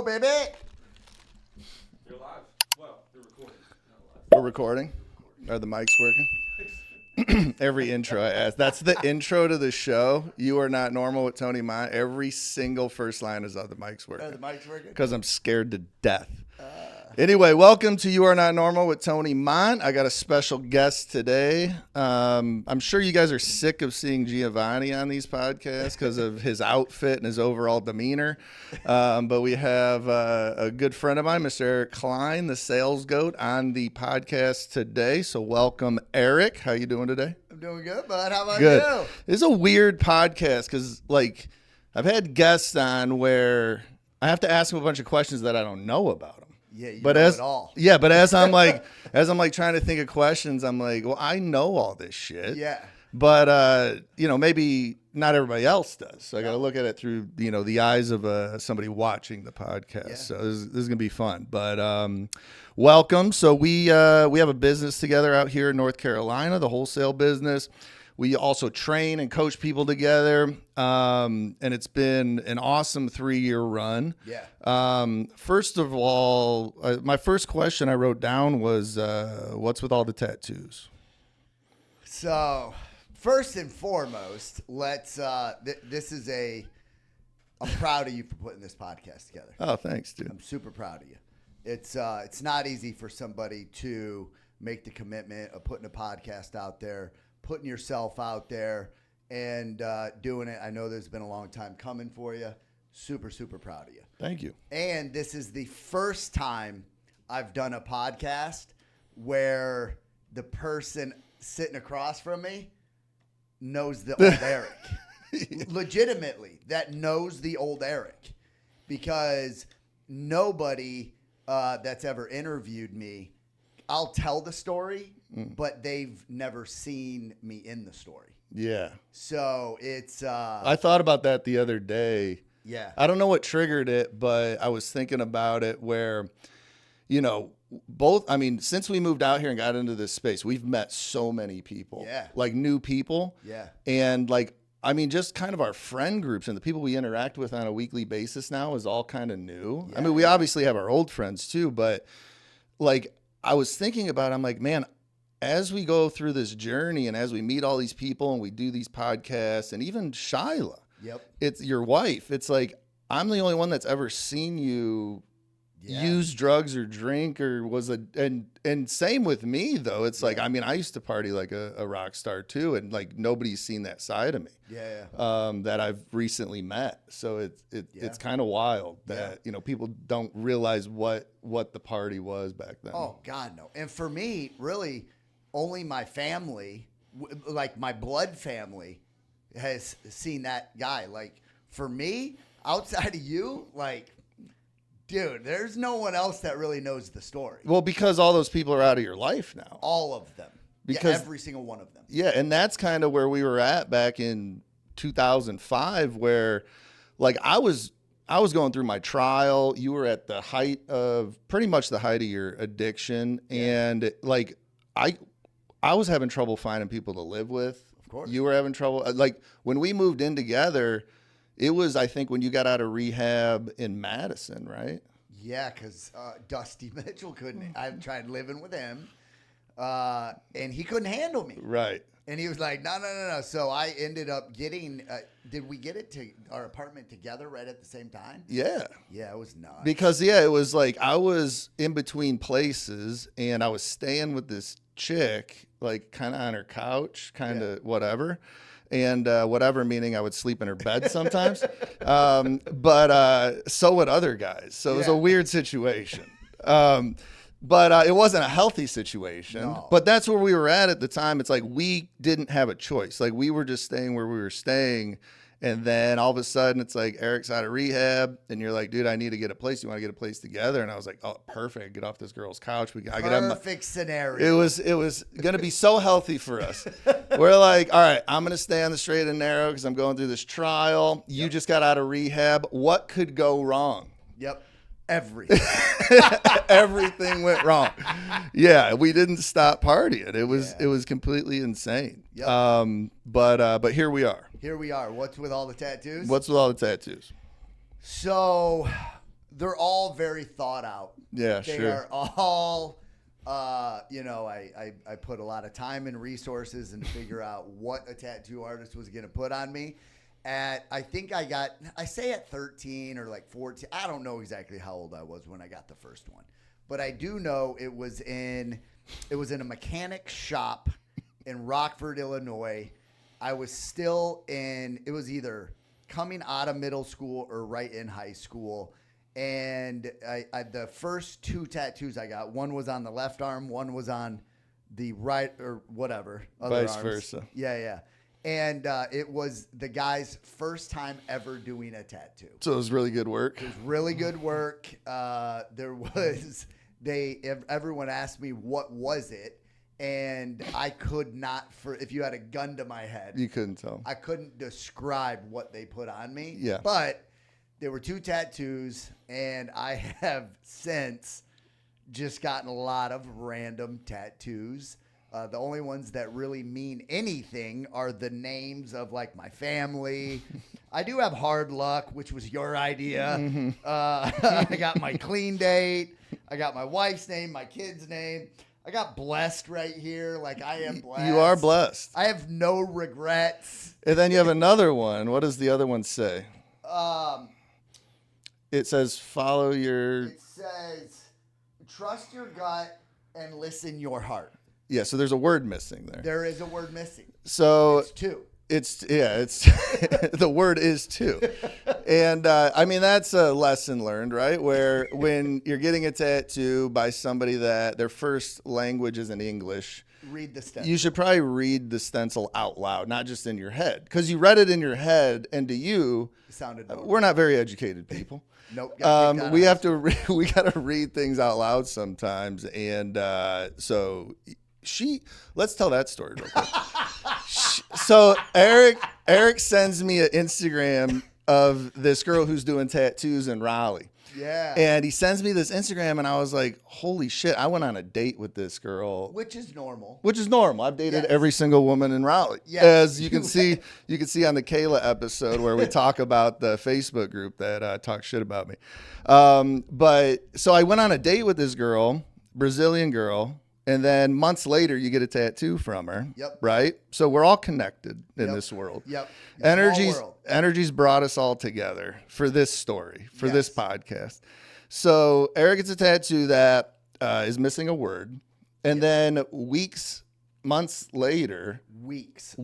go, baby. You're live. Well, you're recording. Not live. We're recording. Are the mics working? Every intro I ask. That's the intro to the show. You are not normal with TONYMONT. Every single first line is, "Are the mics working?" Are the mics working? Because I'm scared to death. Anyway, welcome to You Are Not Normal with TONYMONT. I got a special guest today. I'm sure you guys are sick of seeing Giovanni on these podcasts because of his outfit and his overall demeanor. But we have a good friend of mine, Mr. Eric Cline, the sales goat, on the podcast today. So welcome, Eric. How you doing today? I'm doing good, bud. How about Good. you? It's a weird podcast because, like, I've had guests on where I have to ask them a bunch of questions that I don't know about them. Yeah, you But know as it all. yeah, but as I'm like trying to think of questions, I'm like, well, I know all this shit. Yeah. But maybe not everybody else does. So I got to look at it through the eyes of somebody watching the podcast. Yeah. So this is gonna be fun. But welcome. So we have a business together out here in North Carolina, the wholesale business. We also train and coach people together, and it's been an awesome 3-year run. Yeah. First of all, my first question I wrote down was, what's with all the tattoos? So, first and foremost, let's. This is I'm proud of you for putting this podcast together. Oh, thanks, dude. I'm super proud of you. It's not easy for somebody to make the commitment of putting a podcast out there, putting yourself out there, and doing it. I know there's been a long time coming for you. Super, super proud of you. Thank you. And this is the first time I've done a podcast where the person sitting across from me knows the old Eric. Legitimately, that knows the old Eric. Because nobody that's ever interviewed me, I'll tell the story, but they've never seen me in the story. Yeah. So it's I thought about that the other day. yeah. I don't know what triggered it, but I was thinking about it where, since we moved out here and got into this space, we've met so many people. Yeah. Like new people. Yeah. And just kind of our friend groups and the people we interact with on a weekly basis now is all kind of new. Yeah. I mean, we obviously have our old friends too, but I was thinking about it, I'm like, man, as we go through this journey and as we meet all these people and we do these podcasts and even Shyla, Yep. it's your wife. It's like, I'm the only one that's ever seen you Yeah. use drugs or drink or and same with me though. It's like, I used to party like a rock star too. And like, nobody's seen that side of me, that I've recently met. So it's kind of wild that, people don't realize what the party was back then. Oh God, no. And for me, really only my family, like my blood family, has seen that guy. Like for me, outside of you, like, dude, there's no one else that really knows the story. Well, because all those people are out of your life now. All of them. Because every single one of them. Yeah, and that's kind of where we were at back in 2005, where like I was going through my trial. You were at the height of your addiction, and like I was having trouble finding people to live with. Of course. You were having trouble. Like when we moved in together, it was, I think, when you got out of rehab in Madison, right? Yeah, because Dusty Mitchell couldn't. I tried living with him, and he couldn't handle me. Right. And he was like, no. So I ended up getting, did we get it to our apartment together right at the same time? Yeah. Yeah, it was nuts. Because, it was like I was in between places and I was staying with this chick, like kind of on her couch, kind of whatever. And whatever meaning I would sleep in her bed sometimes. But so would other guys. So it was a weird situation. But it wasn't a healthy situation. No. But that's where we were at the time. It's like we didn't have a choice. Like we were just staying where we were staying. And then all of a sudden it's like Eric's out of rehab. And you're like, dude, I need to get a place. You want to get a place together? And I was like, oh, perfect. Get off this girl's couch. Perfect scenario. It was going to be so healthy for us. We're like, all right, I'm going to stay on the straight and narrow because I'm going through this trial. You just got out of rehab. What could go wrong? Yep. Everything. Everything went wrong. Yeah, we didn't stop partying. It was completely insane. Yep. But here we are. Here we are. What's with all the tattoos? What's with all the tattoos? So they're all very thought out. Yeah, They sure. are all, I put a lot of time and resources and figure out what a tattoo artist was going to put on me. I think I say at 13 or like 14. I don't know exactly how old I was when I got the first one, but I do know it was in a mechanic shop in Rockford, Illinois. I was still it was either coming out of middle school or right in high school. And the first 2 tattoos I got, one was on the left arm, one was on the right or whatever. Vice arms. versa. Yeah. And it was the guy's first time ever doing a tattoo. So it was really good work. It was really good work. Everyone asked me what was it, and I could not. If you had a gun to my head, You couldn't tell. I couldn't describe what they put on me. Yeah. But there were 2 tattoos, and I have since just gotten a lot of random tattoos. The only ones that really mean anything are the names of like my family. I do have hard luck, which was your idea. Mm-hmm. I got my clean date. I got my wife's name, my kid's name. I got blessed right here. Like I am blessed. You are blessed. I have no regrets. And then you have another one. What does the other one say? It says follow your. It says, trust your gut and listen your heart. Yeah, so there's a word missing there. There is a word missing. So It's 2. it's the word is 2. And I mean, that's a lesson learned, right? Where when you're getting a tattoo by somebody that their first language isn't English, Read the steps. you should probably read the stencil out loud, not just in your head. Because you read it in your head, and to you, It sounded normal. we're not very educated people. Nope. gotta take that We out. have to we got to read things out loud sometimes, and so let's tell that story real quick. So Eric sends me an Instagram of this girl who's doing tattoos in Raleigh. Yeah. And he sends me this Instagram, and I was like, holy shit, I went on a date with this girl. Which is normal. Which is normal. I've dated Yes. every single woman in Raleigh. Yes. As you can see on the Kayla episode where we talk about the Facebook group that talks shit about me. But so I went on a date with this girl, Brazilian girl, and then months later you get a tattoo from her. Yep. Right? So we're all connected in Yep. this world. Yep. Small world. Energy's brought us all together for this story, for Yes. this podcast. So Eric gets a tattoo that is missing a word. And then months later, Weeks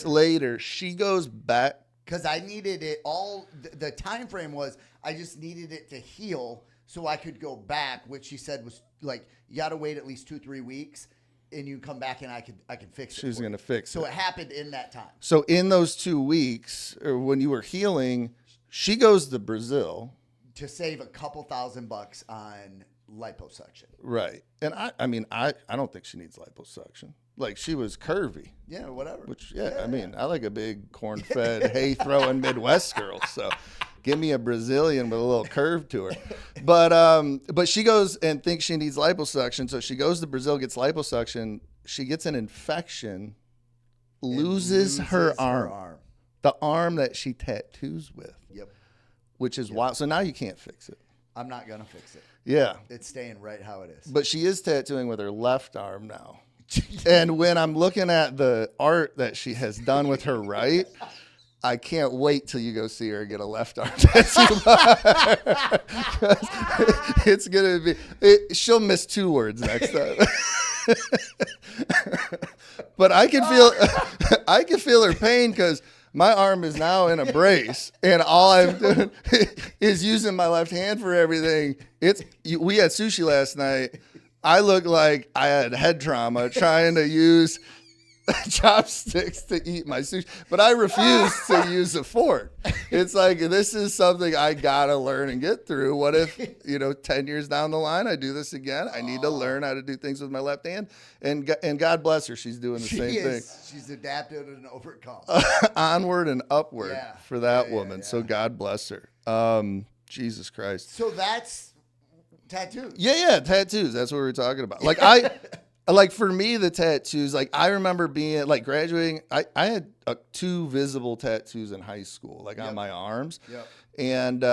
later, she goes back. Because I needed it all. The time frame was I just needed it to heal so I could go back, which she said was like, you got to wait at least 2-3 weeks, and you come back and I can fix it. She was for going to you. fix So it. it happened in that time. So in those 2 weeks, or when you were healing, she goes to Brazil. To save a couple $1,000 on liposuction. Right. And I mean, I don't think she needs liposuction. Like, she was curvy. Yeah, whatever. Which, I mean, I like a big corn-fed, hay-throwing Midwest girl. So give me a Brazilian with a little curve to her. But she goes and thinks she needs liposuction. So she goes to Brazil, gets liposuction. She gets an infection, loses her arm. The arm that she tattoos with. Yep. Which is wild. So now you can't fix it. I'm not going to fix it. Yeah. It's staying right how it is. But she is tattooing with her left arm now. And when I'm looking at the art that she has done with her right, I can't wait till you go see her and get a left arm tattoo. It's going to be, she'll miss 2 words next time. But I can feel her pain because my arm is now in a brace, and all I'm doing is using my left hand for everything. We had sushi last night. I look like I had head trauma trying to use chopsticks to eat my sushi, but I refuse to use a fork. It's like, this is something I gotta learn and get through. What if 10 years down the line I do this again? I need to learn how to do things with my left hand. And God bless her, she's doing the same thing. She's adapted and overcome. Onward and upward for that woman. Yeah. So God bless her. Jesus Christ. So that's tattoos. Yeah, tattoos. That's what we were talking about. Like for me, the tattoos, like I remember being like graduating, I had 2 visible tattoos in high school, like on my arms. Yep. And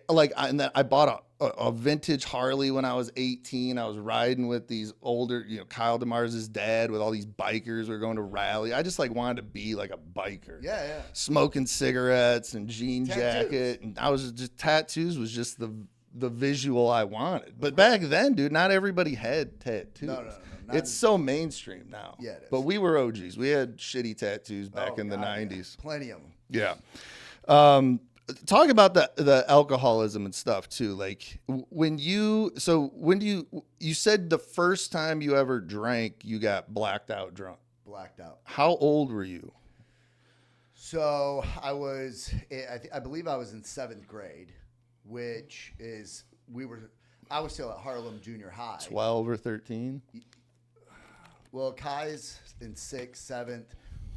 and then I bought a vintage Harley when I was 18. I was riding with these older, Kyle DeMars' dad with all these bikers. We were going to rally. I just like wanted to be like a biker. Yeah. Smoking cigarettes and jean Tattoos. jacket. And tattoos was just the visual I wanted. But back then, dude, not everybody had tattoos. No. It's so mainstream now. Yeah, it is. But we were OGs. We had shitty tattoos back in the 90s. Yeah. Plenty of them. Yeah. Talk about the alcoholism and stuff too. Like when you said the first time you ever drank, you got blacked out drunk. Blacked out. How old were you? So I believe I was in 7th grade, which is, I was still at Harlem Junior High. 12 or 13? Well, Kai's in 6th, 7th.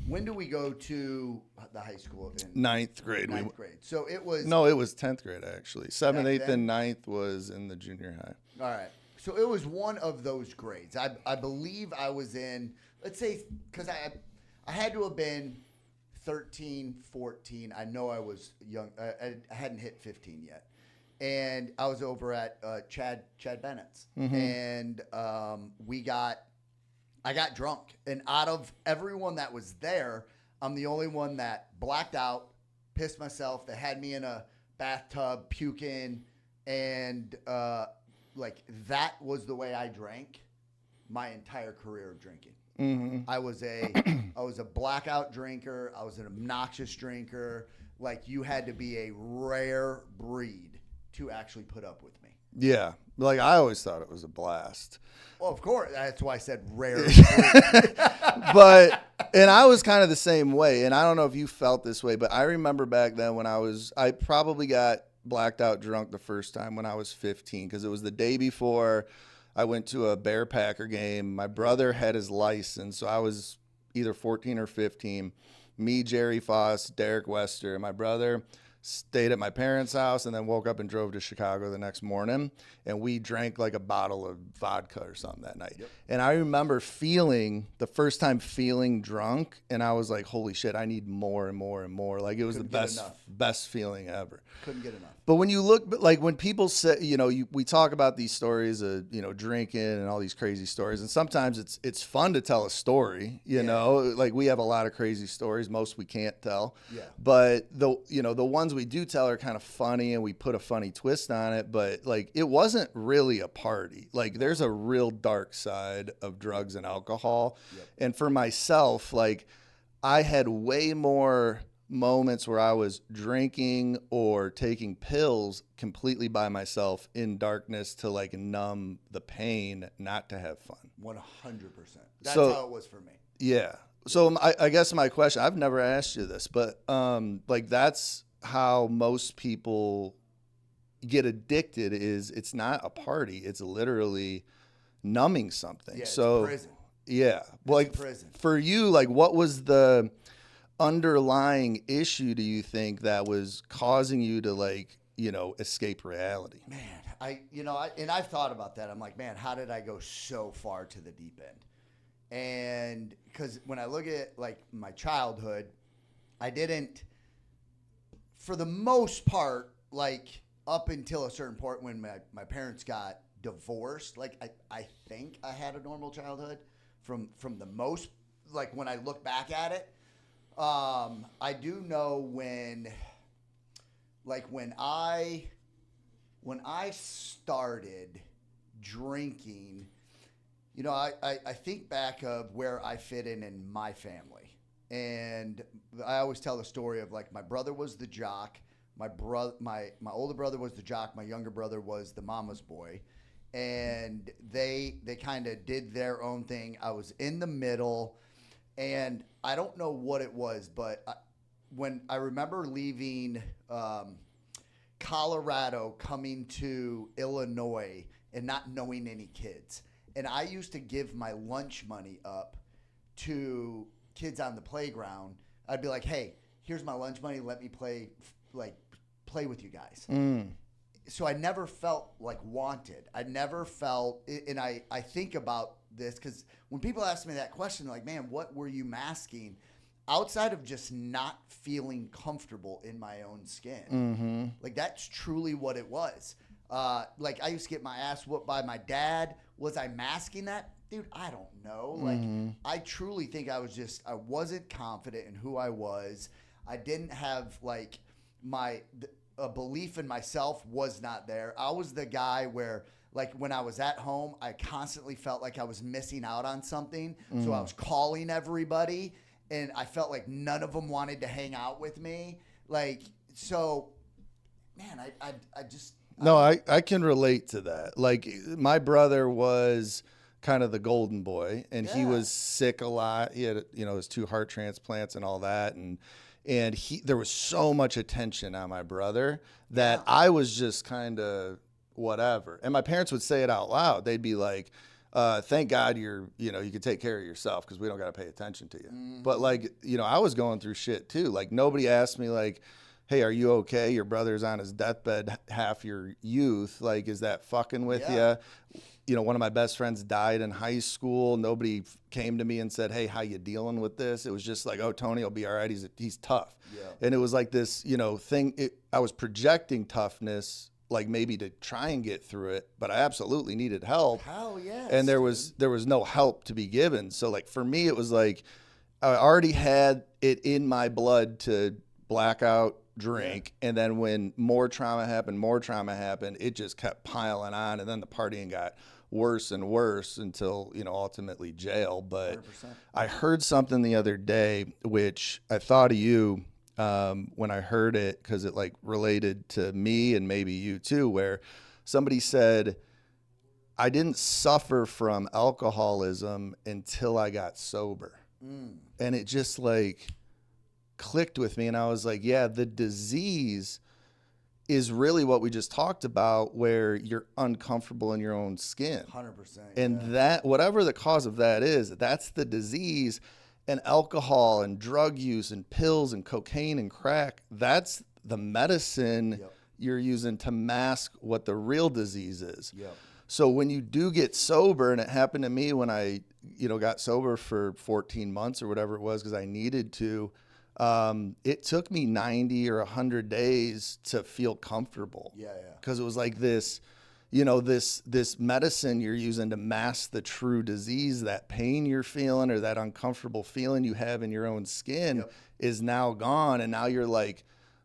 When do we go to the high school? In 9th grade. 9th grade. So it was. No, it was 10th grade actually. 7th, Back 8th, then? and 9th was in the junior high. All right. So it was one of those grades. I believe I was in, let's say, because I had to have been 13, 14. I know I was young. I hadn't hit 15 yet. And I was over at Chad Bennett's. And I got drunk. And out of everyone that was there, I'm the only one that blacked out, pissed myself. They had me in a bathtub puking. And that was the way I drank my entire career of drinking. Mm-hmm. I was a blackout drinker. I was an obnoxious drinker. Like, you had to be a rare breed to actually put up with me. Yeah. Like I always thought it was a blast. Well, of course. That's why I said rare. And I was kind of the same way. And I don't know if you felt this way, but I remember back then when I probably got blacked out drunk the first time when I was 15, because it was the day before I went to a Bear Packer game. My brother had his license, so I was either 14 or 15. Me, Jerry Foss, Derek Wester, and my brother stayed at my parents' house and then woke up and drove to Chicago the next morning. And we drank like a bottle of vodka or something that night. Yep. And I remember the first time feeling drunk, and I was like, holy shit, I need more and more and more. Like, it was the best feeling ever. Couldn't get enough. But when you look, like when people say, we talk about these stories of, drinking and all these crazy stories. And sometimes it's fun to tell a story, you know, like we have a lot of crazy stories. Most we can't tell. Yeah. But the ones we do tell are kind of funny and we put a funny twist on it. But like, it wasn't really a party. Like, there's a real dark side of drugs and alcohol. Yep. And for myself, like, I had way more moments where I was drinking or taking pills completely by myself in darkness to like numb the pain, not to have fun. 100%. That's how it was for me. Yeah. So I guess my question, I've never asked you this, but like that's how most people get addicted, is it's not a party. It's literally numbing something. Yeah, so it's prison. Yeah. Well, like prison. For you, like what was the underlying issue, do you think, that was causing you to like, escape reality? Man, I've thought about that. I'm like, man, how did I go so far to the deep end? And because when I look at like my childhood, I didn't, for the most part, like up until a certain point when my parents got divorced, like I think I had a normal childhood from the most, like when I look back at it. I do know when I started drinking, I think back of where I fit in my family. And I always tell the story of like my brother was the jock, my older brother was the jock, my younger brother was the mama's boy. And they kind of did their own thing. I was in the middle. And I don't know what it was, but when I remember leaving Colorado, coming to Illinois, and not knowing any kids. And I used to give my lunch money up to kids on the playground. I'd be like, hey, here's my lunch money. Let me play with you guys. Mm. So I never felt like wanted. I never felt, and I think about this because when people ask me that question, like, man, what were you masking? outside of just not feeling comfortable in my own skin. Mm-hmm. Like, that's truly what it was. Like, I used to get my ass whooped by my dad. Was I masking that? Dude, I don't know. Like, I truly think I wasn't confident in who I was. I didn't have, like, a belief in myself was not there. I was the guy where, like, when I was at home, I constantly felt like I was missing out on something. So I was calling everybody, and I felt like none of them wanted to hang out with me. Like, so, man, I just... No, I can relate to that. Like, my brother was kind of the golden boy, and he was sick a lot. He had, his 2 heart transplants and all that. And there was so much attention on my brother that I was just kind of whatever. And my parents would say it out loud. They'd be like, thank God you can take care of yourself because we don't got to pay attention to you. But, like, I was going through shit too. Like, nobody asked me, like, hey, are you okay? Your brother's on his deathbed half your youth. Like, is that fucking with you? One of my best friends died in high school. Nobody came to me and said, hey, how you dealing with this? It was just like, oh, Tony will be all right. He's tough. Yeah. And it was like this, thing. I was projecting toughness, like maybe to try and get through it, but I absolutely needed help. Hell yes. And there was no help to be given. So, like, for me, it was like I already had it in my blood to black out, drink, and then when more trauma happened, it just kept piling on, and then the partying got worse and worse until ultimately jail. But 100%. I heard something the other day which I thought of you when I heard it, because it like related to me and maybe you too, where somebody said, I didn't suffer from alcoholism until I got sober. And it just like clicked with me, and I was like, yeah, the disease is really what we just talked about, where you're uncomfortable in your own skin. 100%. And that, whatever the cause of that is, that's the disease. And alcohol and drug use and pills and cocaine and crack, that's the medicine you're using to mask what the real disease is. So when you do get sober, and it happened to me when I got sober for 14 months or whatever it was, because I needed to, it took me 90 or 100 days to feel comfortable. Because it was like this, this medicine you're using to mask the true disease, that pain you're feeling or that uncomfortable feeling you have in your own skin is now gone. And now you're like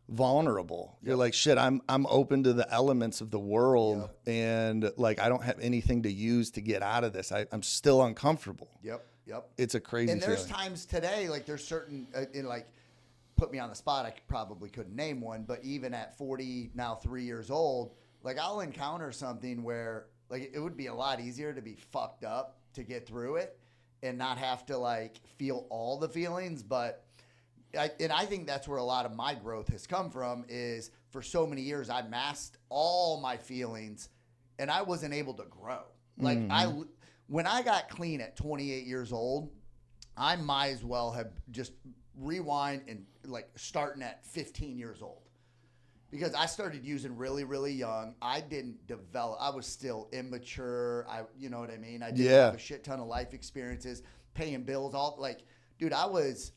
vulnerable. You're like, shit, I'm open to the elements of the world, and like, I don't have anything to use to get out of this. I'm still uncomfortable. It's a crazy And there's feeling. times today, like there's certain, put me on the spot, I probably couldn't name one, but even at 40, now 3 years old, like I'll encounter something where like it would be a lot easier to be fucked up to get through it and not have to like feel all the feelings. But I think that's where a lot of my growth has come from, is for so many years I masked all my feelings and I wasn't able to grow. Like when I got clean at 28 years old, I might as well have just rewind and like starting at 15 years old, because I started using really, really young. I didn't develop. I was still immature. You know what I mean? I didn't have a shit ton of life experiences, paying bills, all like, dude,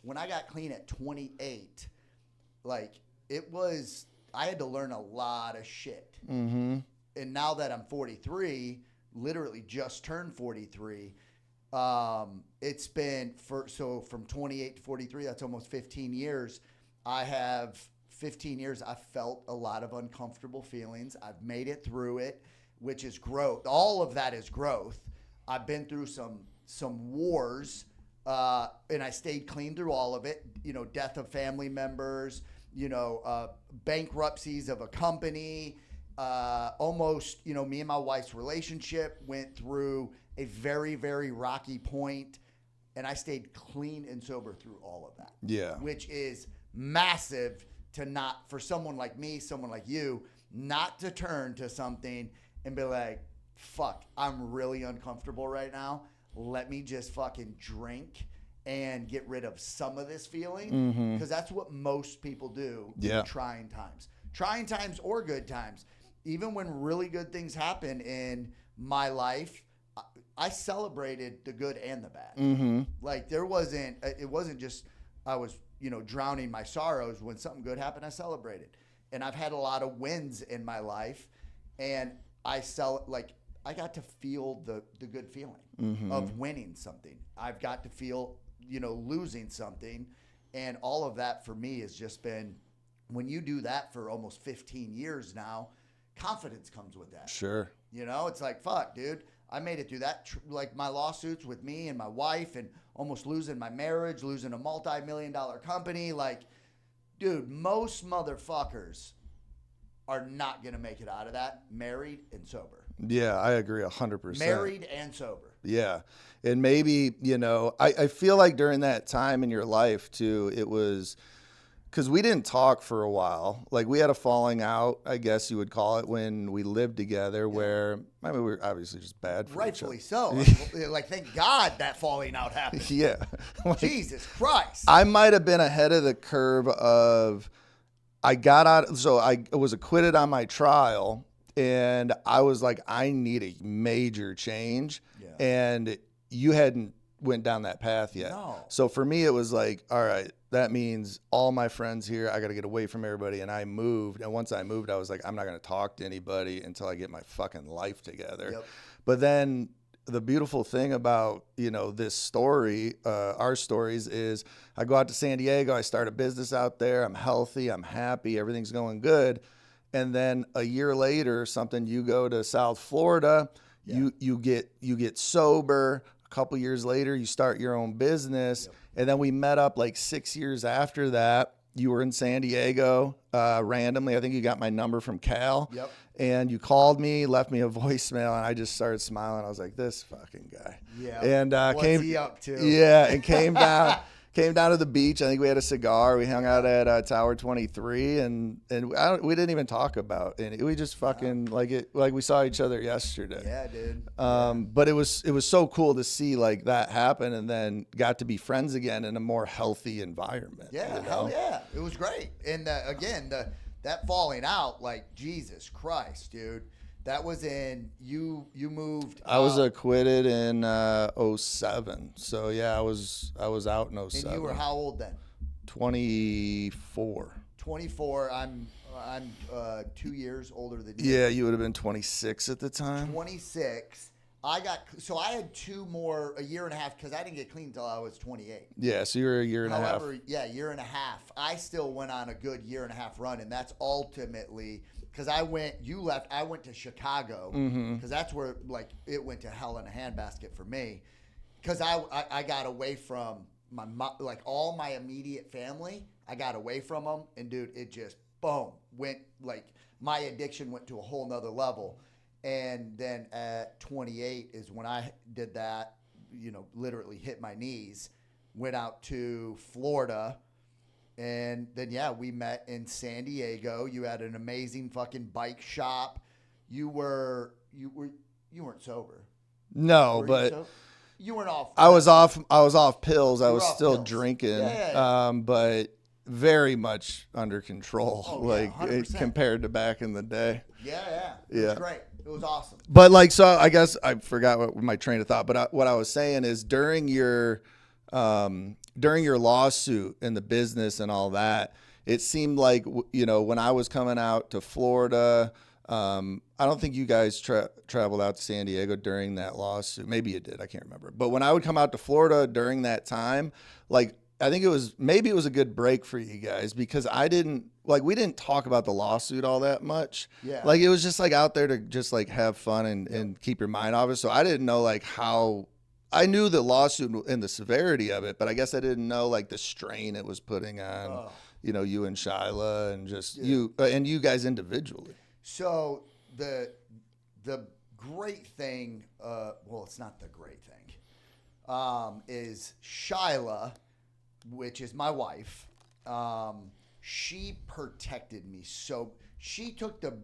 when I got clean at 28, like I had to learn a lot of shit. And now that I'm 43, literally just turned 43, it's been from 28 to 43, that's almost 15 years. I have 15 years. I've felt a lot of uncomfortable feelings. I've made it through it, which is growth. All of that is growth. I've been through some wars, and I stayed clean through all of it. Death of family members, bankruptcies of a company, almost, me and my wife's relationship went through a very, very rocky point, and I stayed clean and sober through all of that. Which is massive for someone like me, someone like you, not to turn to something and be like, fuck, I'm really uncomfortable right now. Let me just fucking drink and get rid of some of this feeling. Because that's what most people do in trying times or good times. Even when really good things happen in my life, I celebrated the good and the bad. Like it wasn't just drowning my sorrows. When something good happened, I celebrated. And I've had a lot of wins in my life, and I got to feel the good feeling of winning something. I've got to feel, losing something. And all of that for me has just been, when you do that for almost 15 years now, confidence comes with that. Sure. It's like, fuck, dude, I made it through that. Like my lawsuits with me and my wife, and almost losing my marriage, losing a multi-million-dollar company. Like, dude, most motherfuckers are not going to make it out of that married and sober. Yeah, I agree 100%. Married and sober. Yeah. And maybe, I feel like during that time in your life too, it was because we didn't talk for a while. Like we had a falling out, I guess you would call it, when we lived together, where we were obviously just bad for Rightfully each other. so. Like, thank God that falling out happened. Yeah. Jesus Christ. I might have been ahead of the curve of, I got out, so I was acquitted on my trial, and I was like, I need a major change. Yeah. And you hadn't went down that path yet. No. So for me, it was like, all right, that means all my friends here, I got to get away from everybody. And I moved. And once I moved, I was like, I'm not going to talk to anybody until I get my fucking life together. Yep. But then the beautiful thing about, this story, our stories, is I go out to San Diego, I start a business out there, I'm healthy, I'm happy, everything's going good. And then a year later, you go to South Florida, you get sober. A couple years later, you start your own business. Yep. And then we met up like 6 years after that. You were in San Diego randomly. I think you got my number from Cal. Yep. And you called me, left me a voicemail, and I just started smiling. I was like, "This fucking guy." Yeah. And what's he up to? Yeah, and came down to the beach. I think we had a cigar. We hung out at Tower 23, and we didn't even talk about it. We just fucking like we saw each other yesterday. Yeah, dude. But it was so cool to see like that happen, and then got to be friends again in a more healthy environment. Yeah, hell yeah, it was great. And again, that falling out, like, Jesus Christ, dude. That was in, you moved. I was acquitted in 07. So yeah, I was out in 07. And you were how old then? 24. 24. I'm 2 years older than you. Yeah, you would have been 26 at the time. 26. I had a year and a half, because I didn't get clean until I was 28. Yeah, so you were a year and a half. However, yeah, year and a half. I still went on a good year and a half run, and that's ultimately because you left. I went to Chicago because that's where like it went to hell in a handbasket for me, because I got away from like all my immediate family. I got away from them, and dude, it just boom went like my addiction went to a whole nother level. And then at 28 is when I did that, literally hit my knees, went out to Florida. And then, yeah, we met in San Diego. You had an amazing fucking bike shop. You weren't sober. No, Were but you weren't off. I was off pills. I was off still pills. drinking. Yeah. But very much under control, Oh, yeah, 100%. compared to back in the day. Yeah. It was great. It was awesome. But like, so I guess I forgot what my train of thought, but what I was saying is during your lawsuit and the business and all that, it seemed like, when I was coming out to Florida, I don't think you guys traveled out to San Diego during that lawsuit. Maybe you did. I can't remember. But when I would come out to Florida during that time, like, I think it was a good break for you guys, because we didn't talk about the lawsuit all that much. Yeah. Like, it was just like out there to just like have fun and keep your mind off it. So I didn't know like how. I knew the lawsuit and the severity of it, but I guess I didn't know like the strain it was putting on, you and Shyla and just you and you guys individually. So the great thing, well, it's not the great thing, is Shyla, which is my wife. She protected me. So she took the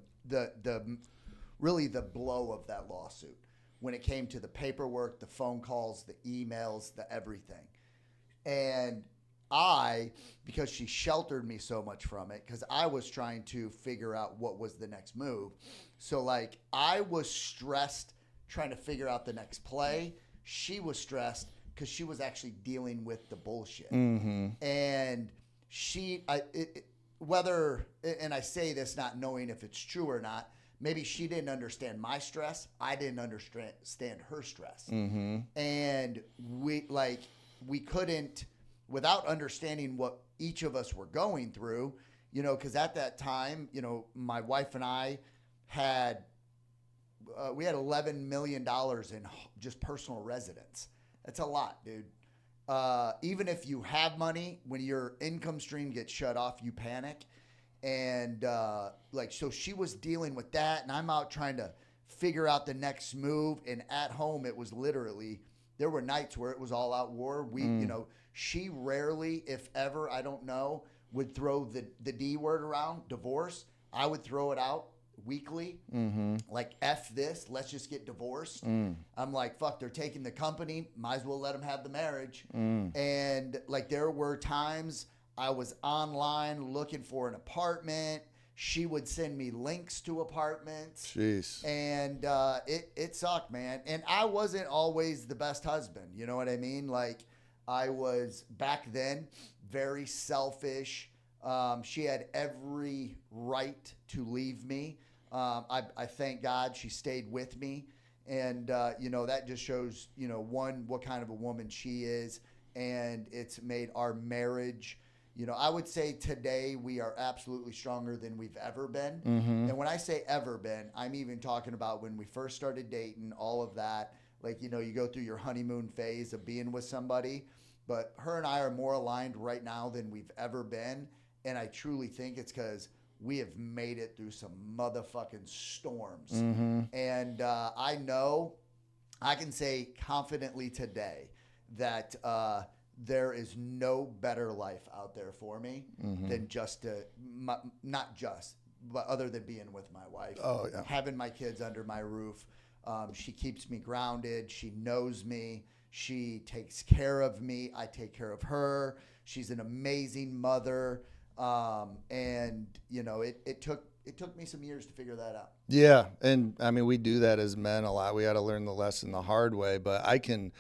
really the blow of that lawsuit when it came to the paperwork, the phone calls, the emails, the everything. And because she sheltered me so much from it, because I was trying to figure out what was the next move. So like I was stressed trying to figure out the next play. She was stressed because she was actually dealing with the bullshit. Mm-hmm. And whether, and I say this not knowing if it's true or not, maybe she didn't understand my stress. I didn't understand her stress. Mm-hmm. And we couldn't, without understanding what each of us were going through, you know, because at that time, you know, my wife and I had, we had $11 million in just personal residence. That's a lot, dude. Even if you have money, when your income stream gets shut off, you panic. And so she was dealing with that, and I'm out trying to figure out the next move. And at home, it was literally, there were nights where it was all out war. You know, she rarely, if ever, I don't know, would throw the D word around, divorce. I would throw it out weekly, like F this, let's just get divorced. I'm like, fuck, they're taking the company, might as well let them have the marriage. And like there were times I was online looking for an apartment. She would send me links to apartments. Jeez. And it sucked, man. And I wasn't always the best husband, you know what I mean? Like I was back then very selfish. She had every right to leave me. I thank God she stayed with me. And, you know, that just shows, you know, one, what kind of a woman she is. And it's made our marriage, you know, I would say today we are absolutely stronger than we've ever been. And when I say ever been, I'm even talking about when we first started dating, all of that. Like, you know, you go through your honeymoon phase of being with somebody. But her and I are more aligned right now than we've ever been. And I truly think it's because we have made it through some motherfucking storms. And I know I can say confidently today that there is no better life out there for me than not just, but other than being with my wife. Oh, yeah. Having my kids under my roof. She keeps me grounded. She knows me. She takes care of me. I take care of her. She's an amazing mother. And you know, it took me some years to figure that out. Yeah. And I mean, we do that as men a lot. We got to learn the lesson the hard way, but I can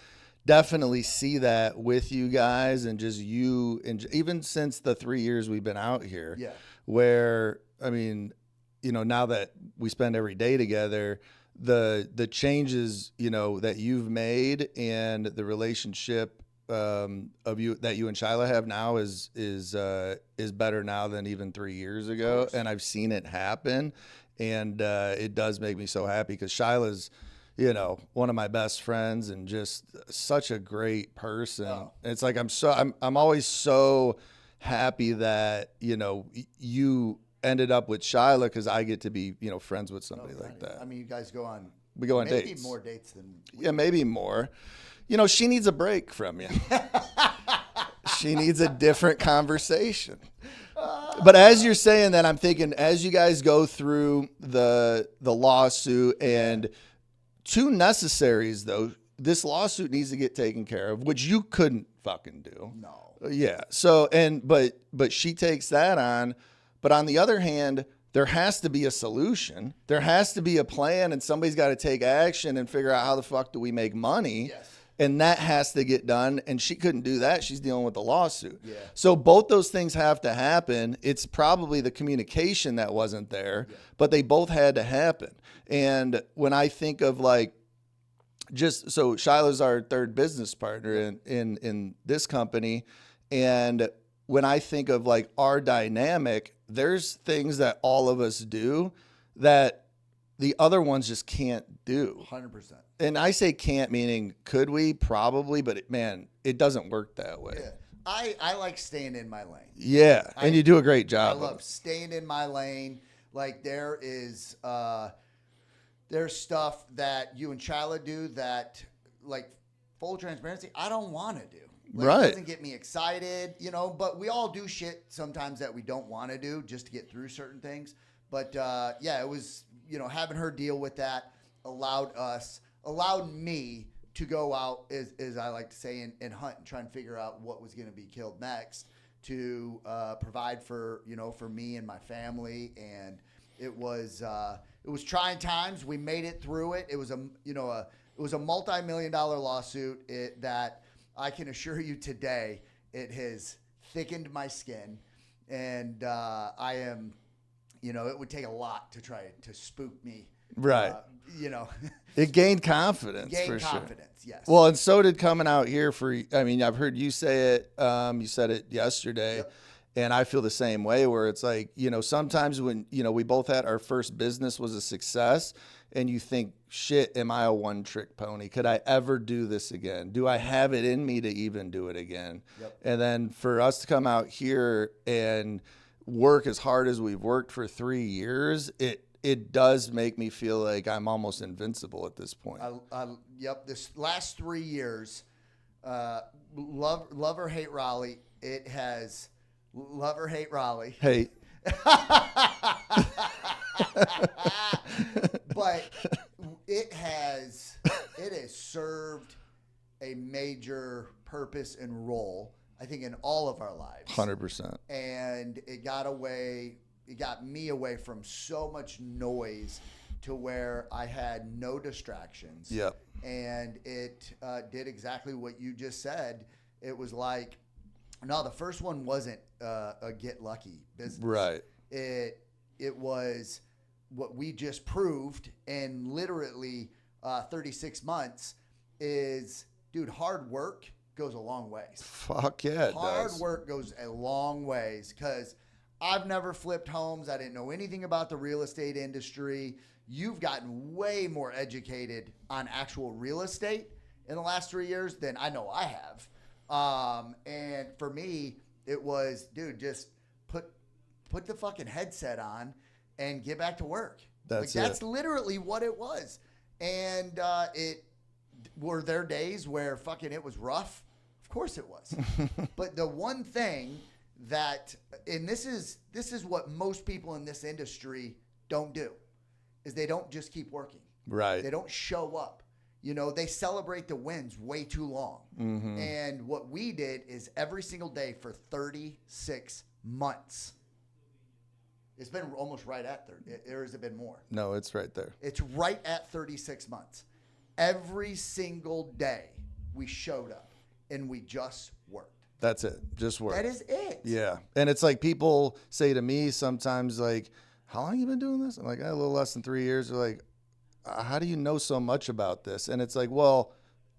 definitely see that with you guys and just you, and even since the 3 years we've been out here, where, I mean, you know, now that we spend every day together, the changes, you know, that you've made and the relationship of you that you and Shyla have now is better now than even 3 years ago. And I've seen it happen, and it does make me so happy because Shyla's, you know, one of my best friends and just such a great person. Oh. It's like I'm always so happy that, you know, you ended up with Shyla because I get to be, you know, friends with somebody like that. I mean, you guys go on. We go on maybe dates. More dates than maybe more. You know, she needs a break from you. She needs a different conversation. But as you're saying that, I'm thinking as you guys go through the lawsuit and two necessaries, though, this lawsuit needs to get taken care of, which you couldn't fucking do. No. Yeah. So, but she takes that on. But on the other hand, there has to be a solution. There has to be a plan, and somebody's got to take action and figure out how the fuck do we make money. Yes. And that has to get done. And she couldn't do that. She's dealing with the lawsuit. Yeah. So both those things have to happen. It's probably the communication that wasn't there, but they both had to happen. And when I think of like, just so Shyla's our third business partner in this company. And when I think of like our dynamic, there's things that all of us do that the other ones just can't do. 100%. And I say can't, meaning could we? Probably, but it doesn't work that way. Yeah. I like staying in my lane. Yeah, and you do a great job. I love staying in my lane. Like there's stuff that you and Shyla do that, like full transparency, I don't want to do. Like, right. It doesn't get me excited, you know, but we all do shit sometimes that we don't want to do just to get through certain things. But it was, you know, having her deal with that allowed me to go out, as I like to say, and hunt and try and figure out what was going to be killed next to provide for, you know, for me and my family. And it was trying times. We made it through it. It was a multi-million-dollar lawsuit that I can assure you today it has thickened my skin, and I am, it would take a lot to try to spook me. Right. It gained confidence Gain for confidence, sure. yes. Well, and so did coming out here I've heard you say it. You said it yesterday. Yep. And I feel the same way where it's like, sometimes when, we both had our first business was a success and you think, shit, am I a one trick pony? Could I ever do this again? Do I have it in me to even do it again? Yep. And then for us to come out here and work as hard as we've worked for 3 years, it does make me feel like I'm almost invincible at this point. Yep. This last 3 years, love or hate Raleigh, it has love or hate Raleigh. Hate. But it has served a major purpose and role, I think, in all of our lives. 100%. And it got me away from so much noise to where I had no distractions. Yep. And it did exactly what you just said. It was like, no, the first one wasn't a get lucky business. Right. It was what we just proved in literally 36 months is, dude, hard work goes a long ways. Fuck yeah, it Hard does. work goes a long ways, because I've never flipped homes. I didn't know anything about the real estate industry. You've gotten way more educated on actual real estate in the last 3 years than I know I have. And for me, it was, dude, just put the fucking headset on and get back to work. That's literally what it was. And were there days where fucking it was rough? Of course it was. But the one thing that, and this is what most people in this industry don't do, is they don't just keep working. Right. They don't show up. They celebrate the wins way too long. Mm-hmm. And what we did is every single day for 36 months. It's been almost right at 30. Or has it been more? No, it's right there. It's right at 36 months. Every single day we showed up and we just worked. That's it. Just work. That is it. Yeah. And it's like people say to me sometimes, like, how long you been doing this? I'm like, a little less than 3 years. They're like, how do you know so much about this? And it's like, well,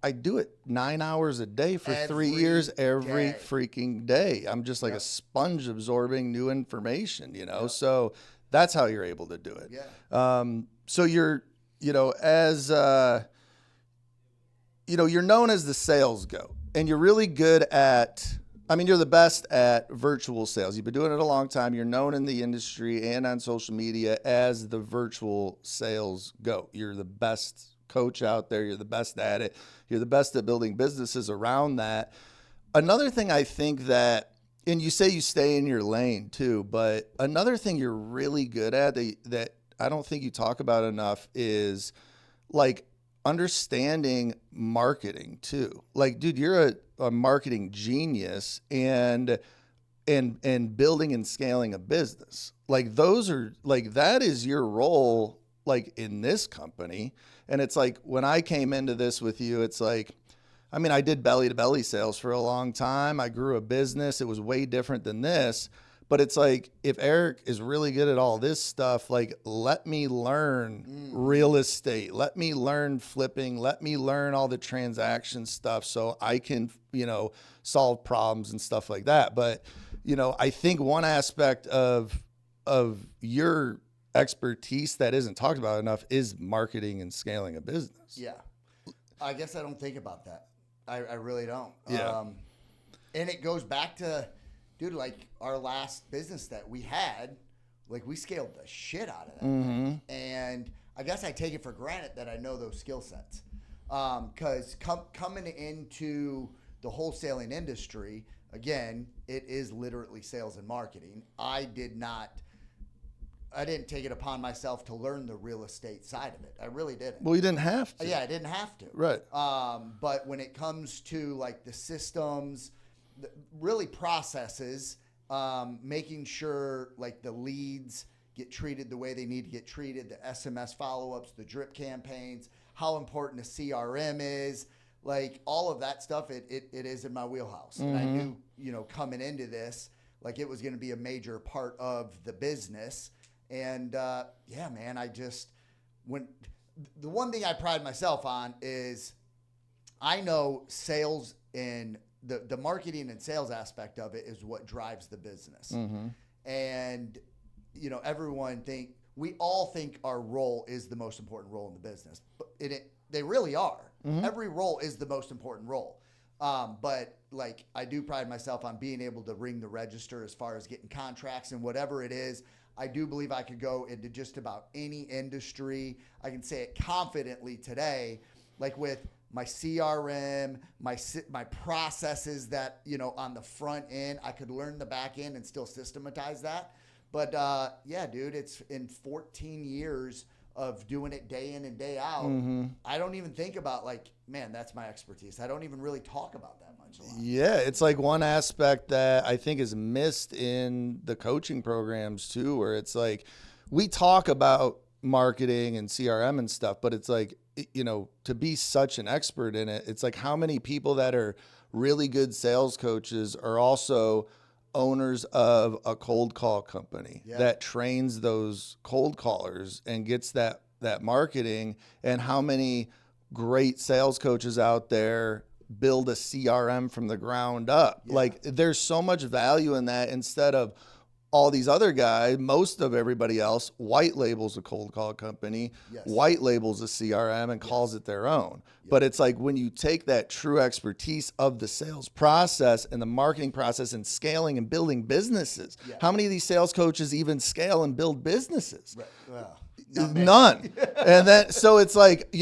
I do it 9 hours a day for 3 years, every day. freaking day. I'm just like Yep. a sponge absorbing new information, Yep. So that's how you're able to do it. Yeah. So you're, as, you're known as the sales goat, and you're really good at, you're the best at virtual sales. You've been doing it a long time. You're known in the industry and on social media as the virtual sales goat. You're the best coach out there. You're the best at it. You're the best at building businesses around that. Another thing I think that, and you say you stay in your lane too, but another thing you're really good at that I don't think you talk about enough is like understanding marketing too. Like, dude, you're a marketing genius and building and scaling a business. Like that is your role, like in this company. And it's like, when I came into this with you, it's like, I did belly to belly sales for a long time. I grew a business. It was way different than this. But it's like, if Eric is really good at all this stuff, like, let me learn real estate. Let me learn flipping. Let me learn all the transaction stuff so I can, solve problems and stuff like that. But, I think one aspect of your expertise that isn't talked about enough is marketing and scaling a business. Yeah. I guess I don't think about that. I really don't. Yeah. And it goes back to, dude, like our last business that we had, like we scaled the shit out of that. Mm-hmm. And I guess I take it for granted that I know those skill sets. Because coming into the wholesaling industry, again, it is literally sales and marketing. I didn't take it upon myself to learn the real estate side of it. I really didn't. Well, you didn't have to. Yeah, I didn't have to. Right. But when it comes to like the systems, really processes, making sure like the leads get treated the way they need to get treated, the SMS follow-ups, the drip campaigns, how important the CRM is. like all of that stuff, it is in my wheelhouse. And I knew, coming into this, like it was going to be a major part of the business. And yeah, man, the one thing I pride myself on is I know sales and the marketing and sales aspect of it is what drives the business. And, we all think our role is the most important role in the business, but they really are. Every role is the most important role. But like, I do pride myself on being able to ring the register as far as getting contracts and whatever it is. I do believe I could go into just about any industry. I can say it confidently today, like with my CRM, my processes that, on the front end, I could learn the back end and still systematize that. But yeah, dude, it's in 14 years of doing it day in and day out. I don't even think about like, man, that's my expertise. I don't even really talk about that much a lot. Yeah, it's like one aspect that I think is missed in the coaching programs too, where it's like we talk about marketing and CRM and stuff, but it's like, to be such an expert in it, it's like how many people that are really good sales coaches are also owners of a cold call company that trains those cold callers and gets that marketing, and how many great sales coaches out there build a CRM from the ground up. Like there's so much value in that, instead of all these other guys, most of everybody else white labels a cold call company, white labels a CRM and calls it their own. But it's like when you take that true expertise of the sales process and the marketing process and scaling and building businesses, how many of these sales coaches even scale and build businesses? None. And then, so it's like,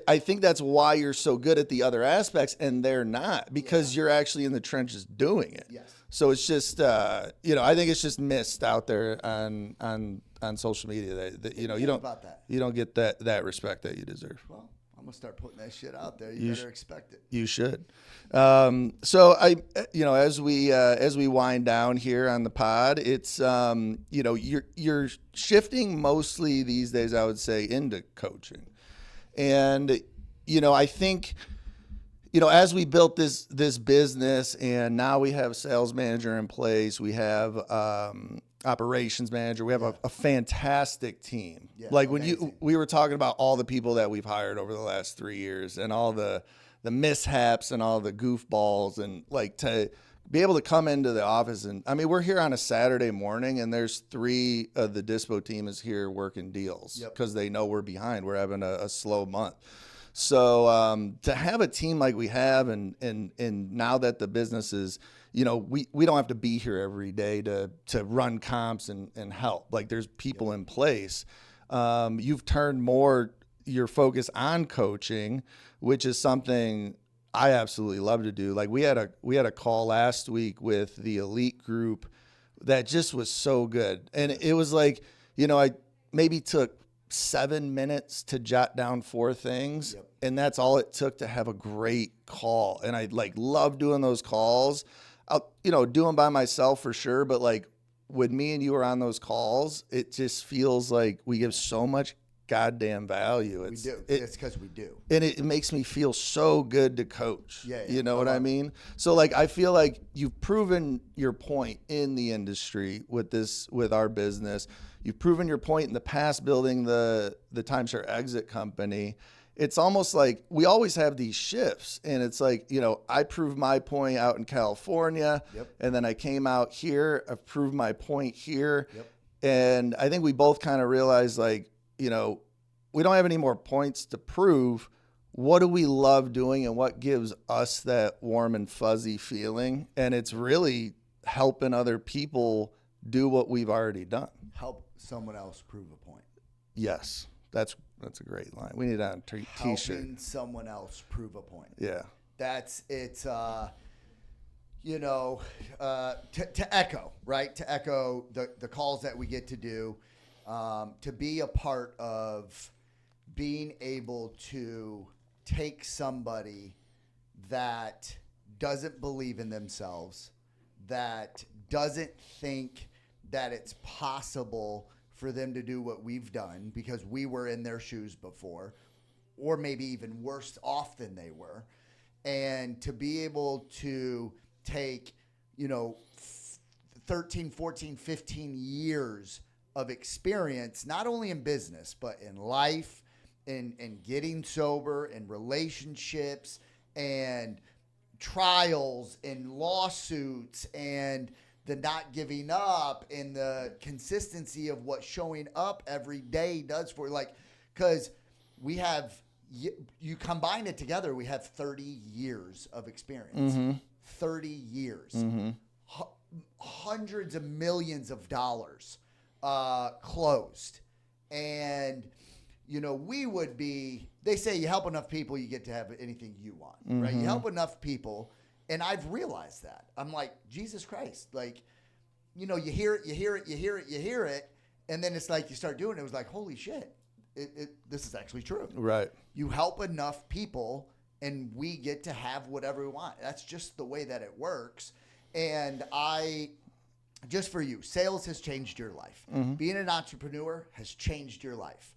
I think that's why you're so good at the other aspects and they're not, because you're actually in the trenches doing it. So it's just, I think it's just missed out there on social media that you don't get that respect that you deserve. Well, I'm gonna start putting that shit out there. You better expect it. You should. So as we wind down here on the pod, it's, you're shifting mostly these days, I would say, into coaching. And, I think, as we built this business and now we have sales manager in place, we have operations manager, we have a fantastic team. Like when we were talking about all the people that we've hired over the last 3 years and all the mishaps and all the goofballs, and like to be able to come into the office, and I mean, we're here on a Saturday morning and there's 3 of the dispo team is here working deals because they know we're behind. We're having a slow month. So to have a team like we have, and now that the business is, we don't have to be here every day to run comps and help. Like there's people in place. You've turned more your focus on coaching, which is something I absolutely love to do. Like we had a call last week with the elite group that just was so good, and it was like, I maybe took 7 minutes to jot down 4 things. And that's all it took to have a great call. And I love doing those calls. I'll, do them by myself for sure. But like when me and you are on those calls, it just feels like we give so much goddamn value. We do. It's because we do. And it makes me feel so good to coach. You know what I mean? So like, I feel like you've proven your point in the industry with our business. You've proven your point in the past building the timeshare exit company. It's almost like we always have these shifts, and it's like, I proved my point out in California, and then I came out here, I've proved my point here. And I think we both kind of realized like, we don't have any more points to prove. What do we love doing and what gives us that warm and fuzzy feeling? And it's really helping other people do what we've already done. Help someone else prove a point. Yes. That's a great line. We need that on t-shirt. Helping someone else prove a point. Yeah. It's to echo, right? To echo the calls that we get to do, to be a part of being able to take somebody that doesn't believe in themselves, that doesn't think that it's possible for them to do what we've done because we were in their shoes before, or maybe even worse off than they were, and to be able to take, 13, 14, 15 years of experience, not only in business, but in life, in getting sober, in relationships, and trials, and lawsuits, and the not giving up, and the consistency of what showing up every day does for you. Like, because we have, you combine it together, we have 30 years of experience. 30 years. Hundreds of millions of dollars closed. And, we would be, they say you help enough people, you get to have anything you want, right? You help enough people. And I've realized that. I'm like, Jesus Christ. Like, you hear it. And then it's like you start doing it. It was like, holy shit. This is actually true. Right. You help enough people and we get to have whatever we want. That's just the way that it works. And just for you, sales has changed your life. Being an entrepreneur has changed your life.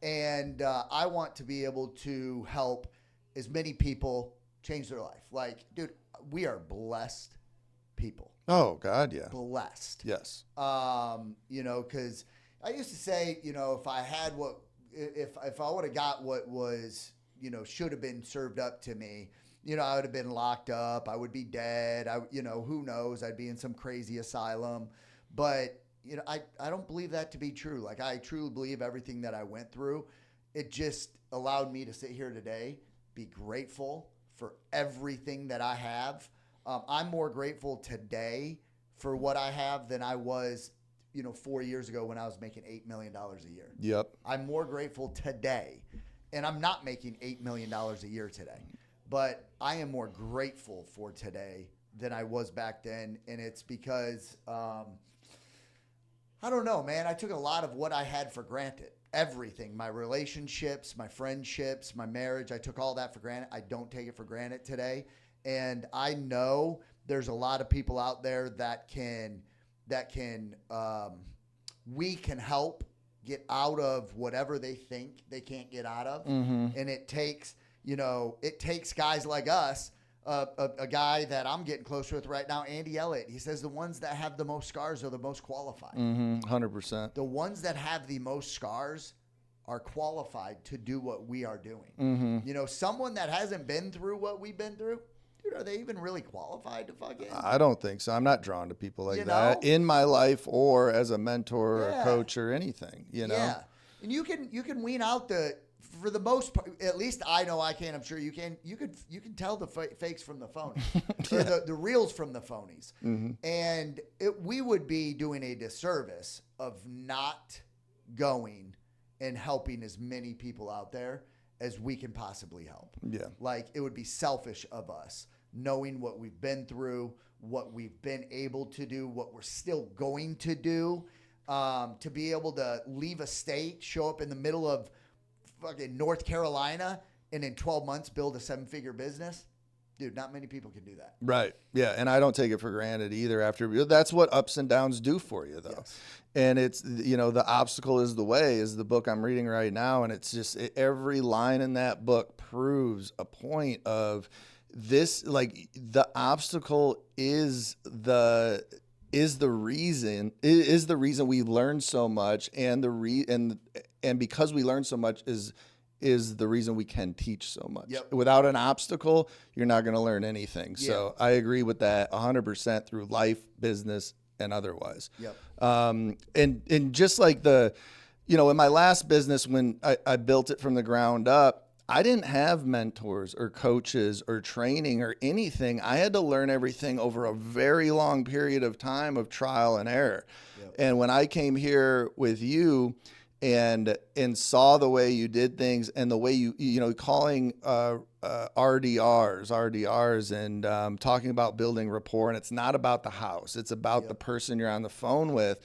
And I want to be able to help as many people change their life. Like, dude, we are blessed people. Oh, God, yeah. Blessed. Yes. Because I used to say, if I had if I would have got what was, should have been served up to me, I would have been locked up. I would be dead. Who knows? I'd be in some crazy asylum. But, I don't believe that to be true. Like, I truly believe everything that I went through, it just allowed me to sit here today, be grateful for everything that I have. I'm more grateful today for what I have than I was, 4 years ago when I was making $8 million a year. Yep. I'm more grateful today, and I'm not making $8 million a year today, but I am more grateful for today than I was back then. And it's because, I don't know, man, I took a lot of what I had for granted. Everything, my relationships, my friendships, my marriage, I took all that for granted. I don't take it for granted today. And I know there's a lot of people out there that we can help get out of whatever they think they can't get out of. And it takes guys like us, a guy that I'm getting close with right now, Andy Elliott. He says the ones that have the most scars are the most qualified. 100%. The ones that have the most scars are qualified to do what we are doing. Someone that hasn't been through what we've been through, dude, are they even really qualified to fucking? I don't think so. I'm not drawn to people like that in my life or as a mentor or a coach or anything, Yeah. And you can wean out for the most part, at least I know I can, I'm sure you can. You can tell the fakes from the phonies, or the reals from the phonies. And we would be doing a disservice of not going and helping as many people out there as we can possibly help. Yeah. Like, it would be selfish of us, knowing what we've been through, what we've been able to do, what we're still going to do, to be able to leave a state, show up in the middle of fucking North Carolina, and in 12 months build a 7-figure business. Dude, not many people can do that. Right. Yeah. And I don't take it for granted either. That's what ups and downs do for you, though. Yes. And it's, the obstacle is the way is the book I'm reading right now. And it's just every line in that book proves a point of this, like, the obstacle is the reason we learn so much, and and because we learn so much is the reason we can teach so much. Yep. Without an obstacle, you're not going to learn anything. Yeah. So I agree with that 100% through life, business, and otherwise. Yep. And just like in my last business, when I built it from the ground up, I didn't have mentors or coaches or training or anything. I had to learn everything over a very long period of time of trial and error. Yep. And when I came here with you and saw the way you did things and the way you calling RDRs and talking about building rapport, and it's not about the house, it's about the person you're on the phone with.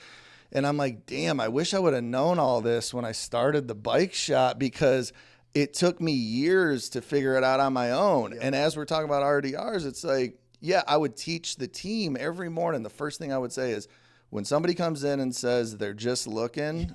And I'm like, damn, I wish I would have known all this when I started the bike shop, because it took me years to figure it out on my own. And as we're talking about RDRs, it's like, I would teach the team every morning. The first thing I would say is, when somebody comes in and says they're just looking,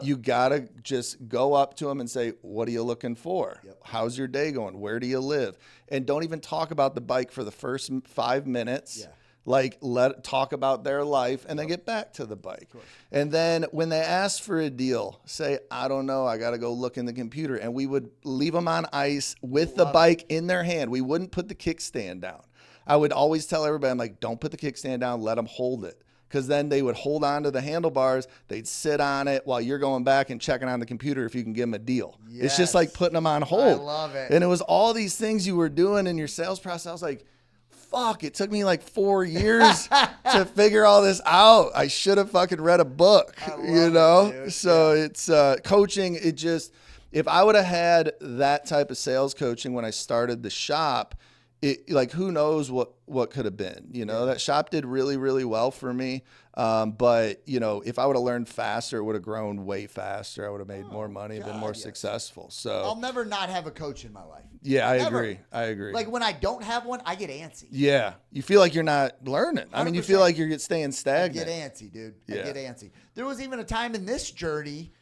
you got to just go up to them and say, what are you looking for? Yep. How's your day going? Where do you live? And don't even talk about the bike for the first 5 minutes. Yeah. Like talk about their life and then get back to the bike. And then when they ask for a deal, say, I don't know, I got to go look in the computer. And we would leave them on ice with the bike in their hand. We wouldn't put the kickstand down. I would always tell everybody, I'm like, don't put the kickstand down, let them hold it. Because then they would hold on to the handlebars. They'd sit on it while you're going back and checking on the computer if you can give them a deal. Yes. It's just like putting them on hold. I love it. And it was all these things you were doing in your sales process. I was like, fuck, it took me like 4 years to figure all this out. I should have fucking read a book, you know? It, so it's coaching. It just, if I would have had that type of sales coaching when I started the shop, it, like, who knows what could have been, you know? That shop did really, really well for me. But, you know, if I would have learned faster, it would have grown way faster. I would have made more money, been more successful. So I'll never not have a coach in my life. yeah, I Never. agree. I agree. Like when I don't have one, I get antsy. Yeah. You feel like you're not learning. I mean, you feel 100%. like you're staying I stagnant. get antsy, dude. Yeah. I get antsy. There was even a time in this journey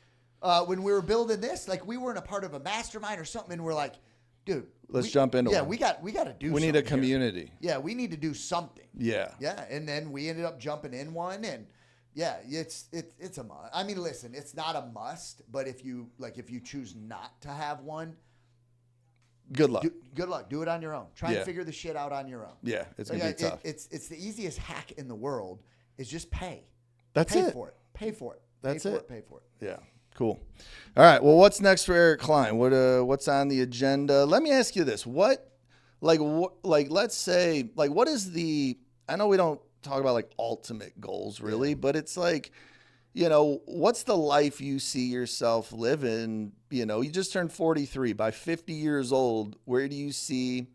when we were building this, like we weren't a part of a mastermind or something, and we're like, dude, Let's jump into yeah, one. we got to do something. We need a here. community. Yeah, we need to do something. Yeah. Yeah, and then we ended up jumping in one, and yeah, it's a must. I mean, listen, it's not a must, but if you choose not to have one, Good luck. good luck. Do it on your own. Try Yeah. and figure the shit out on your own. Yeah, it's Like, going to be tough. It's the easiest hack in the world is just pay. That's Pay it. for it. Pay for it. That's pay for it. Pay for it. Yeah. Cool. All right. Well, what's next for Eric Cline? What's on the agenda? Let me ask you this. Let's say, like, what is the, I know we don't talk about like ultimate goals really, but it's like, you know, what's the life you see yourself living? You know, you just turned 43. By 50 years old, where do you see,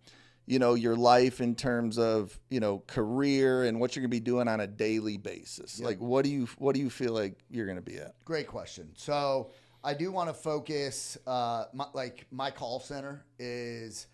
you know, your life in terms of, you know, career and what you're going to be doing on a daily basis? Yeah. Like, what do you feel like you're going to be at? Great question. So I do want to focus. My call center it's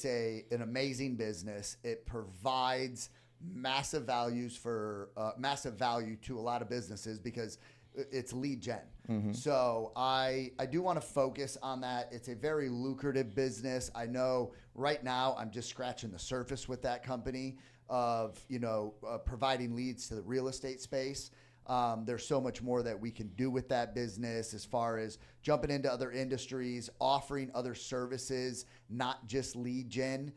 an amazing business. It provides massive value to a lot of businesses because it's lead gen. Mm-hmm. So I do want to focus on that. It's a very lucrative business. I know right now I'm just scratching the surface with that company of, you know, providing leads to the real estate space. There's so much more that we can do with that business as far as jumping into other industries, offering other services, not just lead gen.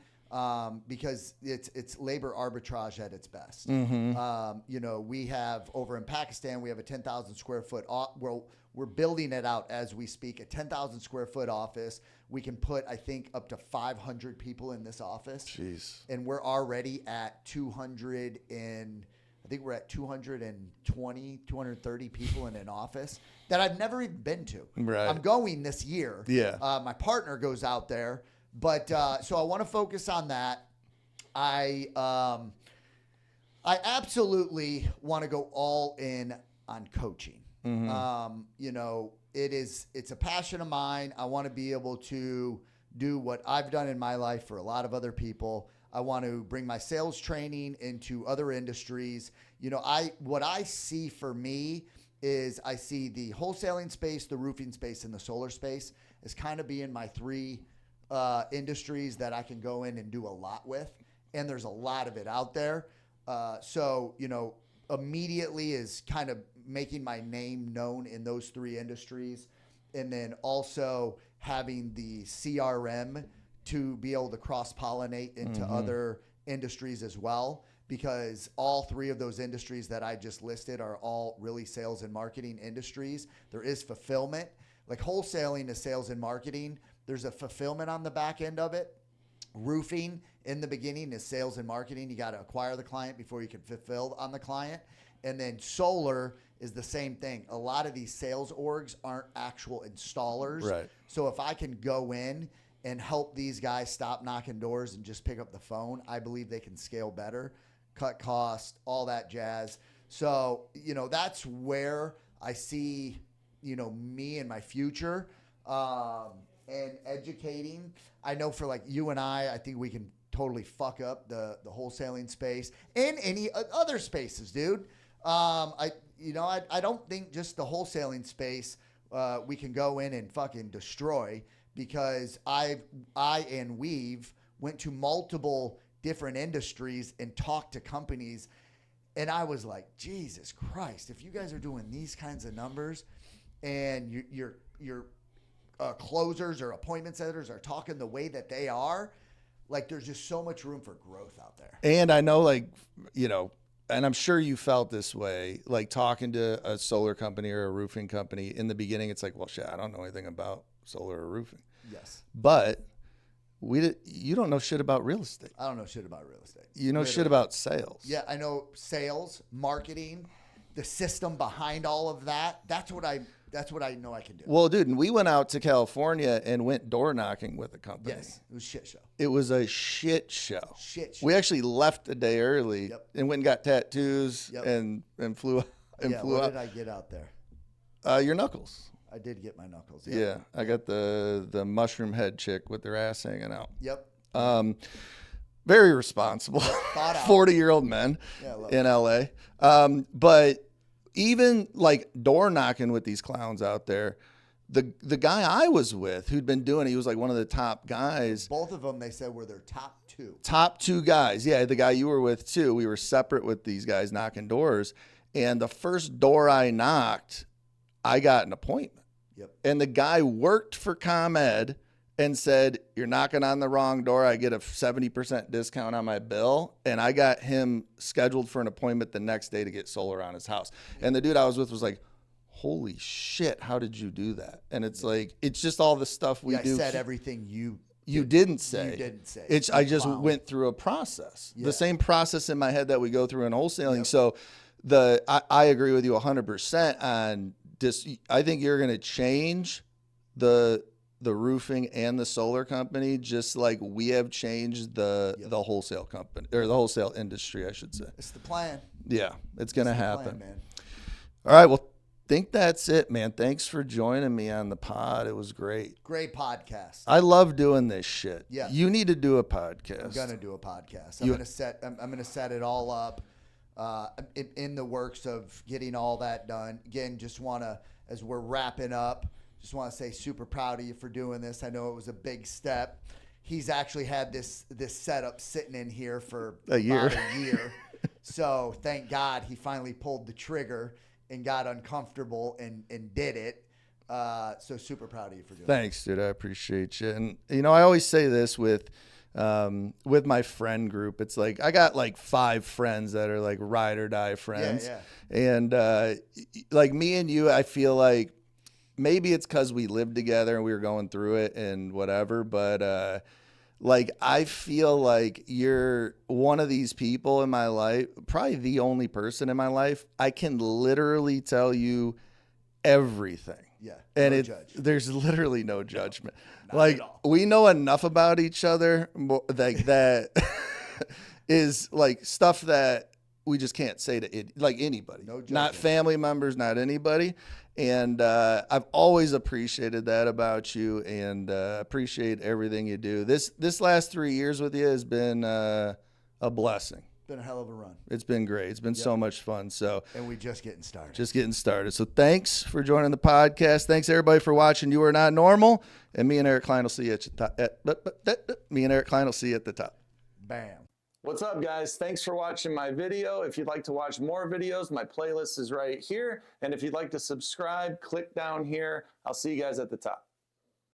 Because it's labor arbitrage at its best. Mm-hmm. You know, we have over in Pakistan, we have a 10,000 square foot. We're building it out as we speak. A 10,000 square foot office. We can put, I think, up to 500 people in this office. Jeez. And we're already at 200 and I think we're at 220, 230 people in an office that I've never even been to. Right. I'm going this year. Yeah. My partner goes out there. But so I want to focus on that. I absolutely want to go all in on coaching. Mm-hmm. You know, it's a passion of mine. I want to be able to do what I've done in my life for a lot of other people. I want to bring my sales training into other industries. You know, what I see for me is I see the wholesaling space, the roofing space, and the solar space as kind of being my three industries that I can go in and do a lot with. And there's a lot of it out there. So, you know, immediately is kind of making my name known in those three industries. And then also having the CRM to be able to cross-pollinate into other industries as well. Because all three of those industries that I just listed are all really sales and marketing industries. There is fulfillment. Like wholesaling is sales and marketing. There's a fulfillment on the back end of it. Roofing in the beginning is sales and marketing. You got to acquire the client before you can fulfill on the client. And then solar is the same thing. A lot of these sales orgs aren't actual installers. Right. So if I can go in and help these guys stop knocking doors and just pick up the phone, I believe they can scale better, cut costs, all that jazz. So, you know, that's where I see, you know, me and my future. And educating. I know for like you and I think we can totally fuck up the wholesaling space and any other spaces, dude. I don't think just the wholesaling space. we can go in and fucking destroy, because we've went to multiple different industries and talked to companies. And I was like, Jesus Christ, if you guys are doing these kinds of numbers and your closers or appointment setters are talking the way that they are, like, there's just so much room for growth out there. And I know, like, you know, and I'm sure you felt this way, like talking to a solar company or a roofing company in the beginning. It's like, well, shit, I don't know anything about solar or roofing. Yes. But you don't know shit about real estate. I don't know shit about real estate. You know shit about sales. Yeah, I know sales, marketing, the system behind all of that. That's what I know I can do. Well, dude, and we went out to California and went door knocking with a company. Yes, it was a shit show. It was a shit show. Shit show. We actually left a day early and went and got tattoos and flew what out. did I get out there? Your knuckles. I did get my knuckles. Yeah, I got the mushroom head chick with their ass hanging out. Yep. Very responsible, 40-year-old men in LA. But even like door knocking with these clowns out there, the guy I was with who'd been doing it, he was like one of the top guys. Both of them, they said, were their top two. Top two guys. Yeah, the guy you were with too. We were separate with these guys knocking doors. And the first door I knocked, I got an appointment. Yep. And the guy worked for ComEd and said, you're knocking on the wrong door. I get a 70% discount on my bill. And I got him scheduled for an appointment the next day to get solar on his house. And the dude I was with was like, holy shit, how did you do that? And it's like, it's just all the stuff we do. I said everything you didn't say. You didn't say. I just went through a process. Yeah. The same process in my head that we go through in wholesaling. Yep. So I agree with you 100% on this. I think you're going to change the roofing and the solar company, just like we have changed the wholesale company, or the wholesale industry, I should say. It's the plan. Yeah, it's going to happen. Plan, man. All right. Well, think that's it, man. Thanks for joining me on the pod. It was great. Great podcast. I love doing this shit. Yeah. You need to do a podcast. I'm going to do a podcast. I'm going to set it all up. In the works of getting all that done. Again, just want to, as we're wrapping up, just want to say super proud of you for doing this. I know it was a big step. He's actually had this setup sitting in here for a year. So thank God he finally pulled the trigger and got uncomfortable and did it. So super proud of you for doing it. Thanks, dude. I appreciate you. And, you know, I always say this with my friend group. It's like I got like 5 friends that are like ride or die friends. Yeah. And like me and you, I feel like maybe it's because we lived together and we were going through it and whatever. But like I feel like you're one of these people in my life, probably the only person in my life. I can literally tell you everything. Yeah. And there's literally no judgment. Like we know enough about each other, like that is like stuff that we just can't say to like anybody. No judgment. Not family members, not anybody. And I've always appreciated that about you, and appreciate everything you do. This last 3 years with you has been a blessing. Been a hell of a run. It's been great. It's been so much fun. So, and we just getting started. So thanks for joining the podcast. Thanks everybody for watching. You Are Not Normal, and me and Eric Cline will see you at the top. Bam. What's up, guys? Thanks for watching my video. If you'd like to watch more videos, my playlist is right here. And if you'd like to subscribe, click down here. I'll see you guys at the top.